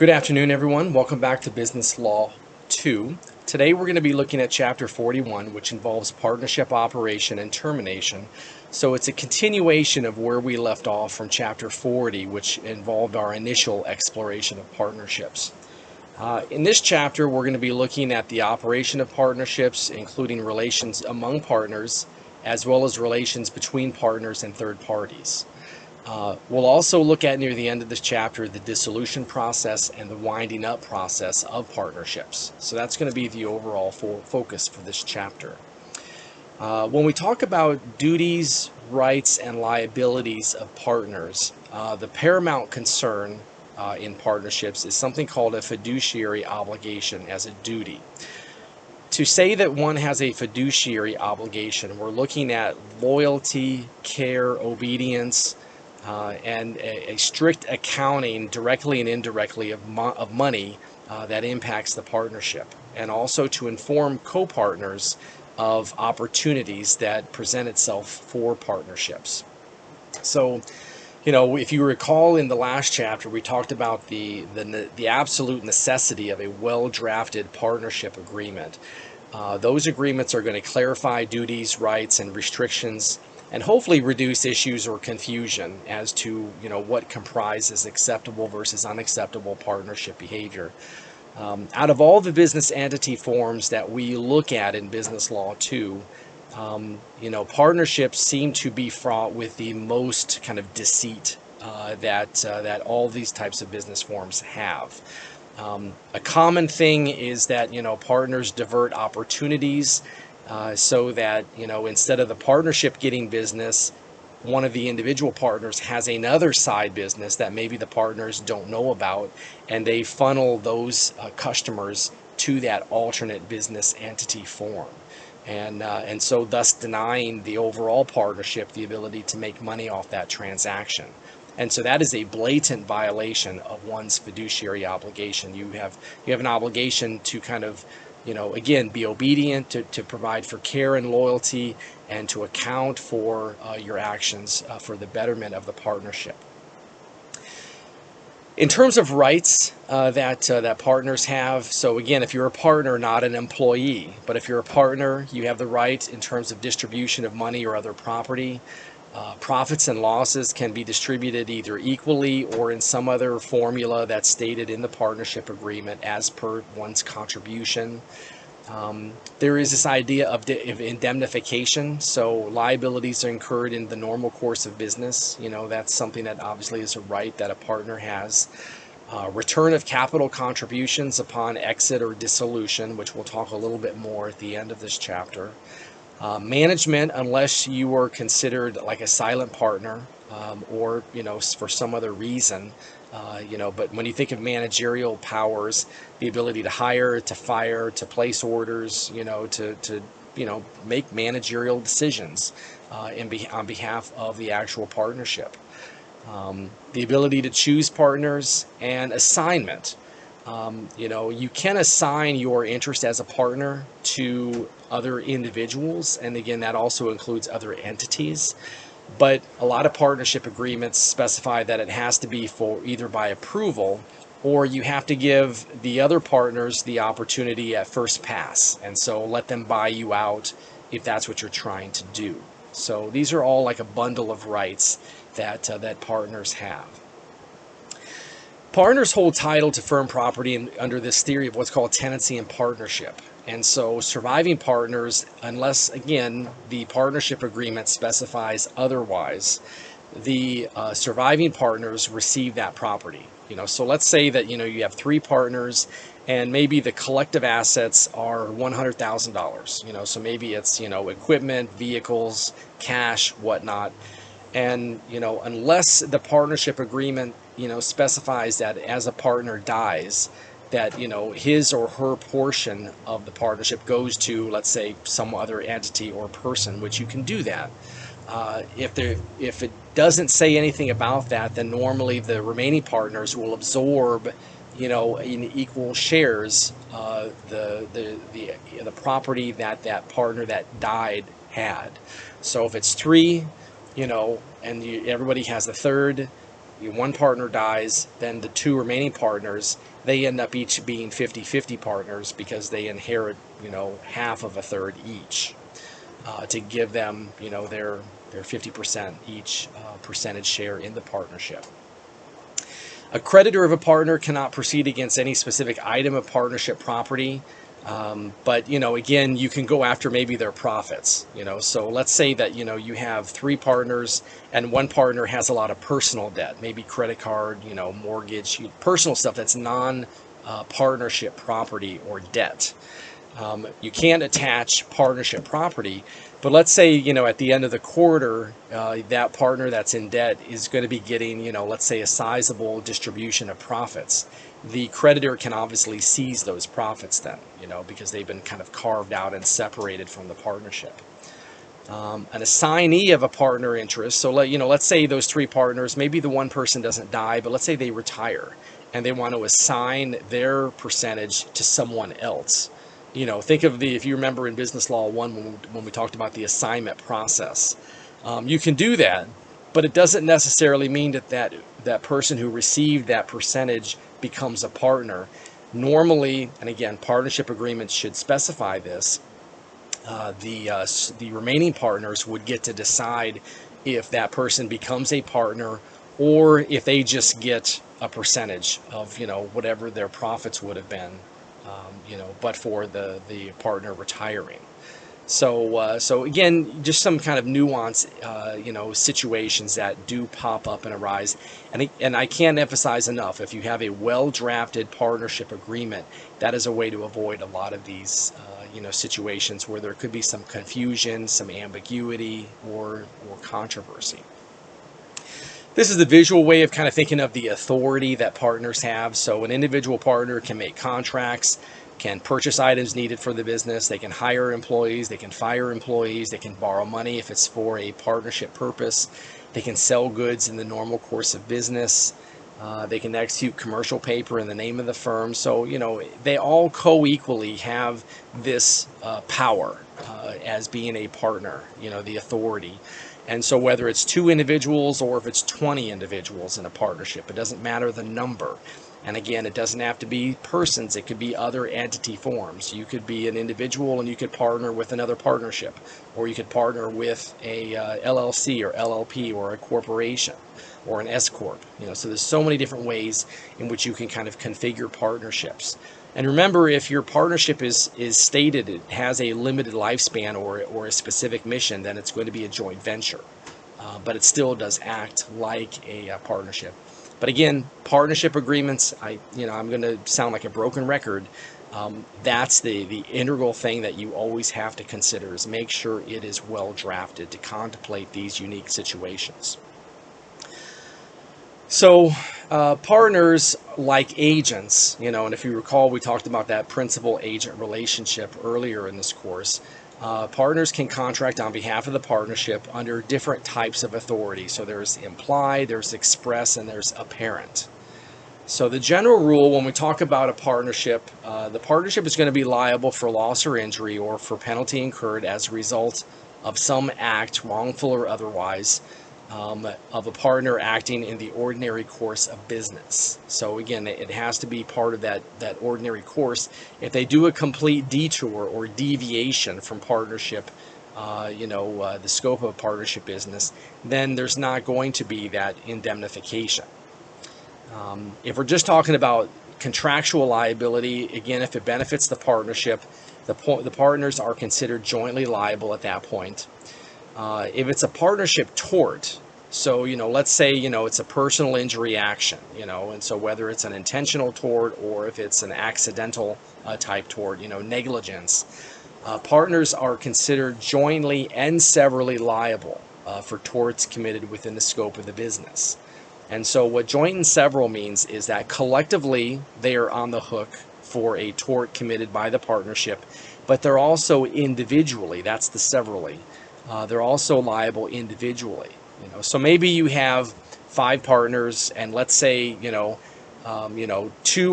Good afternoon, everyone. Welcome back to Business Law 2. Today we're going to be looking at Chapter 41, which involves partnership operation and termination. So it's a continuation of where we left off from Chapter 40, which involved our initial exploration of partnerships. In this chapter, we're going to be looking at the operation of partnerships, including relations among partners, as well as relations between partners and third parties. We'll also look at near the end of this chapter the dissolution process and the winding up process of partnerships. So that's going to be the overall focus for this chapter. When we talk about duties, rights, and liabilities of partners, the paramount concern in partnerships is something called a fiduciary obligation as a duty. To say that one has a fiduciary obligation, we're looking at loyalty, care, obedience, and a strict accounting directly and indirectly of money that impacts the partnership, and also to inform co-partners of opportunities that present itself for partnerships. So, if you recall in the last chapter, we talked about the absolute necessity of a well-drafted partnership agreement. Those agreements are going to clarify duties, rights, and restrictions, and hopefully reduce issues or confusion as to what comprises acceptable versus unacceptable partnership behavior. Out of all the business entity forms that we look at in Business Law 2, partnerships seem to be fraught with the most kind of deceit that all these types of business forms have. A common thing is that partners divert opportunities so that instead of the partnership getting business, one of the individual partners has another side business that maybe the partners don't know about, and they funnel those customers to that alternate business entity form, and so thus denying the overall partnership the ability to make money off that transaction. And so that is a blatant violation of one's fiduciary obligation. You have an obligation to kind of again, be obedient, to provide for care and loyalty, and to account for your actions for the betterment of the partnership. In terms of rights that partners have, so again, if you're a partner, not an employee, but if you're a partner, you have the right in terms of distribution of money or other property. Profits and losses can be distributed either equally or in some other formula that's stated in the partnership agreement as per one's contribution. There is this idea of indemnification, so liabilities are incurred in the normal course of business. That's something that obviously is a right that a partner has. Return of capital contributions upon exit or dissolution, which we'll talk a little bit more at the end of this chapter. Management, unless you are considered like a silent partner or for some other reason, but when you think of managerial powers, the ability to hire, to fire, to place orders, to make managerial decisions on behalf of the actual partnership. The ability to choose partners and assignment. You can assign your interest as a partner to other individuals, and again, that also includes other entities. But a lot of partnership agreements specify that it has to be for either by approval, or you have to give the other partners the opportunity at first pass, and so let them buy you out if that's what you're trying to do. So these are all like a bundle of rights that partners have. Partners hold title to firm property under this theory of what's called tenancy and partnership. And so surviving partners, unless, again, the partnership agreement specifies otherwise, the surviving partners receive that property. So let's say that, you have three partners and maybe the collective assets are $100,000. So maybe it's, equipment, vehicles, cash, whatnot. And, unless the partnership agreement, specifies that as a partner dies, that his or her portion of the partnership goes to, let's say, some other entity or person, which you can do that. If it doesn't say anything about that, then normally the remaining partners will absorb, in equal shares, the property that partner that died had. So if it's three, and everybody has a third, one partner dies, then the two remaining partners, they end up each being 50-50 partners because they inherit, half of a third each, to give them, their 50% each percentage share in the partnership. A creditor of a partner cannot proceed against any specific item of partnership property. But, again, you can go after maybe their profits, so let's say that, you have three partners and one partner has a lot of personal debt, maybe credit card, mortgage, personal stuff that's non-partnership property or debt. You can't attach partnership property, but let's say, at the end of the quarter, that partner that's in debt is going to be getting, let's say a sizable distribution of profits. The creditor can obviously seize those profits then, because they've been kind of carved out and separated from the partnership. An assignee of a partner interest, so let's say those three partners, maybe the one person doesn't die, but let's say they retire and they want to assign their percentage to someone else. Think of if you remember in Business Law 1 when we talked about the assignment process. You can do that, but it doesn't necessarily mean that person who received that percentage becomes a partner. Normally, and again, partnership agreements should specify this, the remaining partners would get to decide if that person becomes a partner or if they just get a percentage of whatever their profits would have been, but for the partner retiring. So again, just some kind of nuance, situations that do pop up and arise. And I can't emphasize enough, if you have a well-drafted partnership agreement, that is a way to avoid a lot of these, situations where there could be some confusion, some ambiguity, or controversy. This is the visual way of kind of thinking of the authority that partners have. So an individual partner can make contracts, can purchase items needed for the business, they can hire employees, they can fire employees, they can borrow money if it's for a partnership purpose, they can sell goods in the normal course of business, they can execute commercial paper in the name of the firm. So, they all co-equally have this power as being a partner, the authority. And so whether it's two individuals or if it's 20 individuals in a partnership, it doesn't matter the number. And again, it doesn't have to be persons. It could be other entity forms. You could be an individual and you could partner with another partnership, or you could partner with a LLC or LLP or a corporation or an S Corp. So there's so many different ways in which you can kind of configure partnerships. And remember, if your partnership is stated it has a limited lifespan or a specific mission, then it's going to be a joint venture. But it still does act like a partnership. But again, partnership agreements, I'm going to sound like a broken record. That's the integral thing that you always have to consider, is make sure it is well drafted to contemplate these unique situations. So partners, like agents, and if you recall, we talked about that principal-agent relationship earlier in this course. Partners can contract on behalf of the partnership under different types of authority. So there's implied, there's express, and there's apparent. So the general rule when we talk about a partnership, the partnership is going to be liable for loss or injury or for penalty incurred as a result of some act, wrongful or otherwise, of a partner acting in the ordinary course of business. So again, it has to be part of that ordinary course. If they do a complete detour or deviation from partnership, the scope of partnership business, then there's not going to be that indemnification. If we're just talking about contractual liability, again, if it benefits the partnership, the partners are considered jointly liable at that point. If it's a partnership tort, so, let's say, it's a personal injury action, and so whether it's an intentional tort or if it's an accidental type tort, negligence, partners are considered jointly and severally liable for torts committed within the scope of the business. And so what joint and several means is that collectively they are on the hook for a tort committed by the partnership, but they're also individually, that's the severally, they're also liable individually. So maybe you have 5 partners, and let's say, 2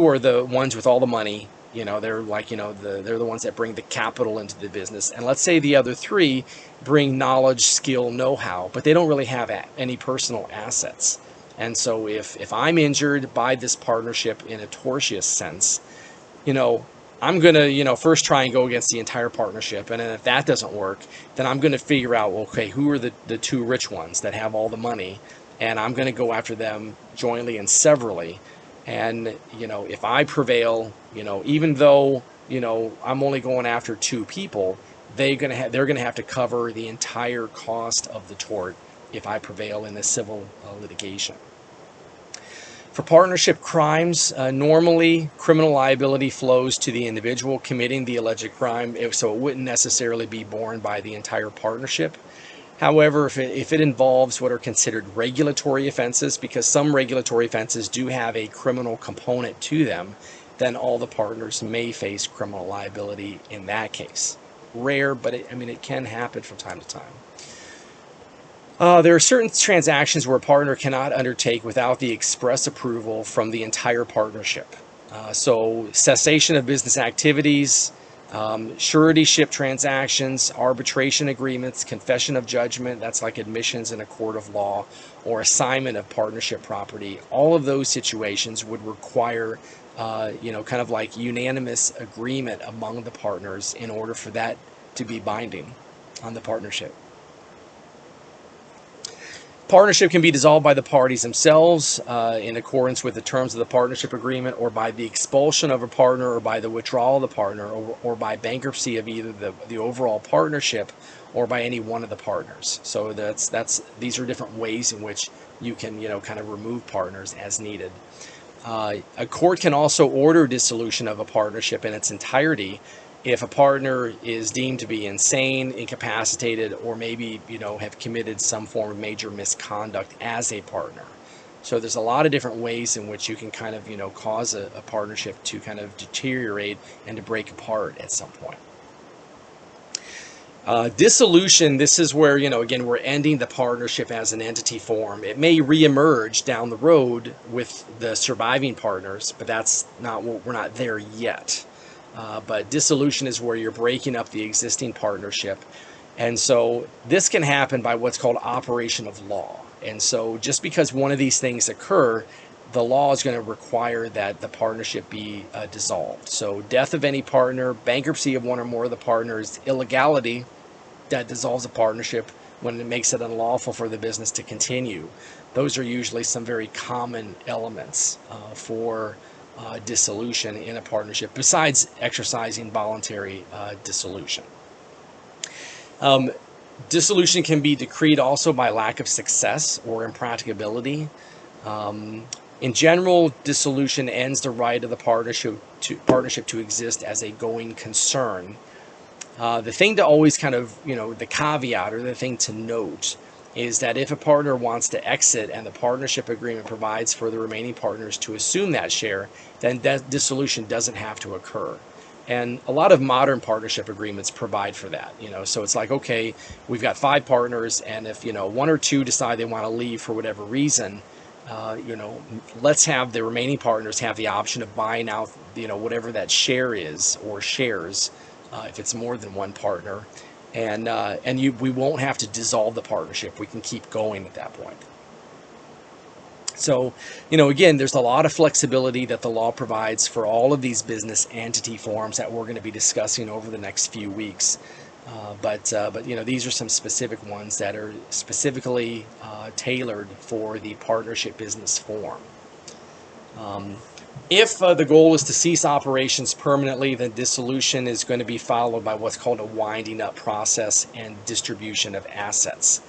are the ones with all the money, they're like, they're the ones that bring the capital into the business. And let's say the other 3 bring knowledge, skill, know-how, but they don't really have any personal assets. And so if I'm injured by this partnership in a tortious sense, I'm going to, first try and go against the entire partnership. And then if that doesn't work, then I'm going to figure out, okay, who are the two rich ones that have all the money? And I'm going to go after them jointly and severally. And, if I prevail, even though, I'm only going after two people, they're going to have to cover the entire cost of the tort if I prevail in this civil litigation. For partnership crimes, normally criminal liability flows to the individual committing the alleged crime, so it wouldn't necessarily be borne by the entire partnership. However, if it involves what are considered regulatory offenses, because some regulatory offenses do have a criminal component to them, then all the partners may face criminal liability in that case. Rare, but it can happen from time to time. There are certain transactions where a partner cannot undertake without the express approval from the entire partnership. So cessation of business activities, suretyship transactions, arbitration agreements, confession of judgment, that's like admissions in a court of law, or assignment of partnership property. All of those situations would require kind of like unanimous agreement among the partners in order for that to be binding on the partnership. Partnership can be dissolved by the parties themselves in accordance with the terms of the partnership agreement, or by the expulsion of a partner, or by the withdrawal of the partner, or by bankruptcy of either the overall partnership or by any one of the partners. So these are different ways in which you can kind of remove partners as needed. A court can also order dissolution of a partnership in its entirety if a partner is deemed to be insane, incapacitated, or maybe have committed some form of major misconduct as a partner. So there's a lot of different ways in which you can kind of cause a partnership to kind of deteriorate and to break apart at some point. Dissolution, this is where again, we're ending the partnership as an entity form. It may reemerge down the road with the surviving partners, but we're not there yet. But dissolution is where you're breaking up the existing partnership. And so this can happen by what's called operation of law. And so just because one of these things occur, the law is going to require that the partnership be dissolved. So death of any partner, bankruptcy of one or more of the partners, illegality that dissolves a partnership when it makes it unlawful for the business to continue. Those are usually some very common elements for dissolution in a partnership, besides exercising voluntary dissolution. Dissolution can be decreed also by lack of success or impracticability. In general, dissolution ends the right of the partnership to exist as a going concern. The thing to always kind of, the caveat or the thing to note is that if a partner wants to exit and the partnership agreement provides for the remaining partners to assume that share, then that dissolution doesn't have to occur. And a lot of modern partnership agreements provide for that. So it's like, okay, we've got 5 partners, and if 1 or 2 decide they want to leave for whatever reason, let's have the remaining partners have the option of buying out whatever that share is, or shares, if it's more than one partner. And we won't have to dissolve the partnership. We can keep going at that point. So, again, there's a lot of flexibility that the law provides for all of these business entity forms that we're going to be discussing over the next few weeks. But these are some specific ones that are specifically tailored for the partnership business form. If the goal is to cease operations permanently, then dissolution is going to be followed by what's called a winding up process and distribution of assets.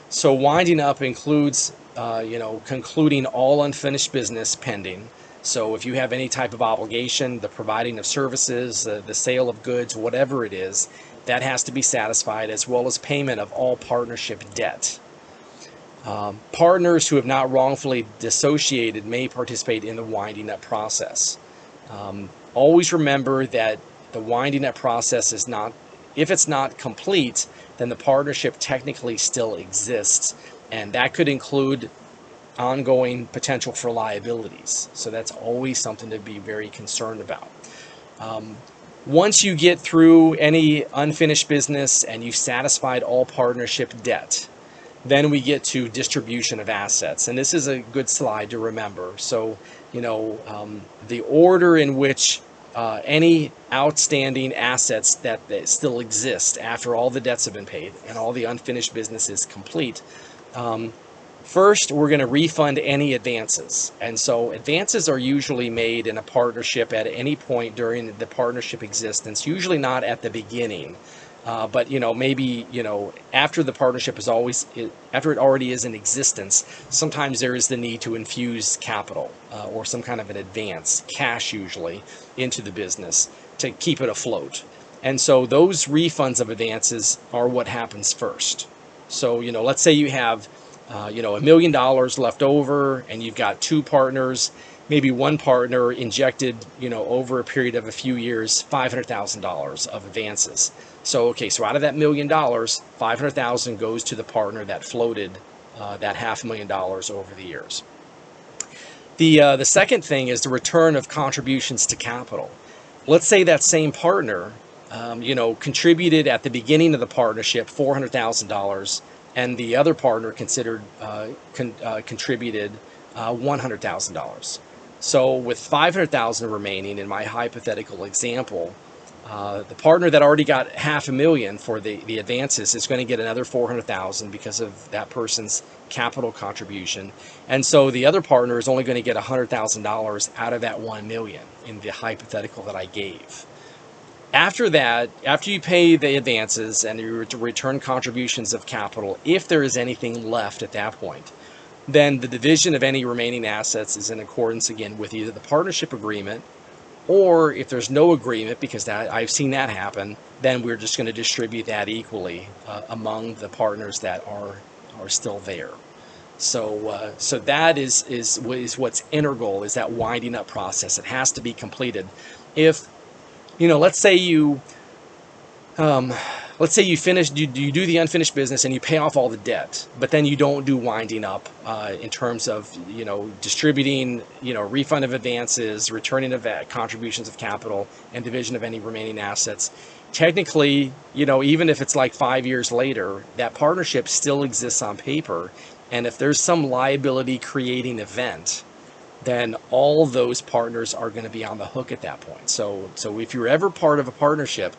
So winding up includes, concluding all unfinished business pending. So if you have any type of obligation, the providing of services, the sale of goods, whatever it is, that has to be satisfied, as well as payment of all partnership debt. Partners who have not wrongfully dissociated may participate in the winding up process. Always remember that the winding up process is not, if it's not complete, then the partnership technically still exists, and that could include ongoing potential for liabilities. So that's always something to be very concerned about. Once you get through any unfinished business and you've satisfied all partnership debt, Then we get to distribution of assets, and this is a good slide to remember. So, the order in which any outstanding assets that still exist after all the debts have been paid and all the unfinished business is complete. First, we're going to refund any advances. And so advances are usually made in a partnership at any point during the partnership existence, usually not at the beginning. But maybe after the partnership is after it already is in existence, sometimes there is the need to infuse capital or some kind of an advance, cash usually, into the business to keep it afloat. And so those refunds of advances are what happens first. So let's say you have $1 million left over, and you've got two partners. Maybe one partner injected, over a period of a few years, $500,000 of advances. So, okay, so out of that $1 million, $500,000 goes to the partner that floated that $500,000 over the years. The second thing is the return of contributions to capital. Let's say that same partner, contributed at the beginning of the partnership $400,000, and the other partner contributed $100,000. So with $500,000 remaining in my hypothetical example, the partner that already got $500,000 for the advances is going to get another $400,000 because of that person's capital contribution. And so the other partner is only going to get $100,000 out of that $1 million in the hypothetical that I gave. After that, after you pay the advances and you return contributions of capital, if there is anything left at that point, then the division of any remaining assets is in accordance again with either the partnership agreement, or if there's no agreement, because I've seen that happen, then we're just going to distribute that equally among the partners that are still there. So that is what's integral, is that winding up process. It has to be completed. If let's say you finish, you do the unfinished business and you pay off all the debt, but then you don't do winding up in terms of distributing refund of advances, returning of contributions of capital, and division of any remaining assets. Technically, even if it's like 5 years later, that partnership still exists on paper, and if there's some liability creating event, then all those partners are going to be on the hook at that point. So if you're ever part of a partnership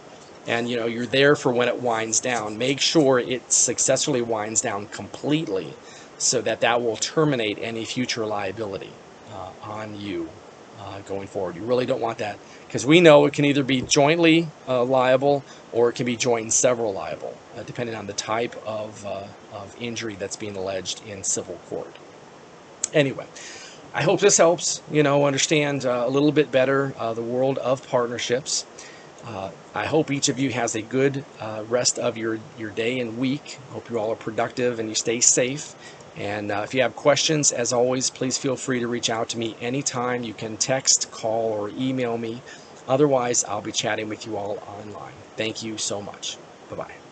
and you're there for when it winds down, make sure it successfully winds down completely, so that will terminate any future liability on you going forward. You really don't want that, because we know it can either be jointly liable, or it can be joint and several liable, depending on the type of injury that's being alleged in civil court. Anyway, I hope this helps, understand a little bit better the world of partnerships. I hope each of you has a good rest of your day and week. Hope you all are productive and you stay safe. And if you have questions, as always, please feel free to reach out to me anytime. You can text, call, or email me. Otherwise, I'll be chatting with you all online. Thank you so much. Bye-bye.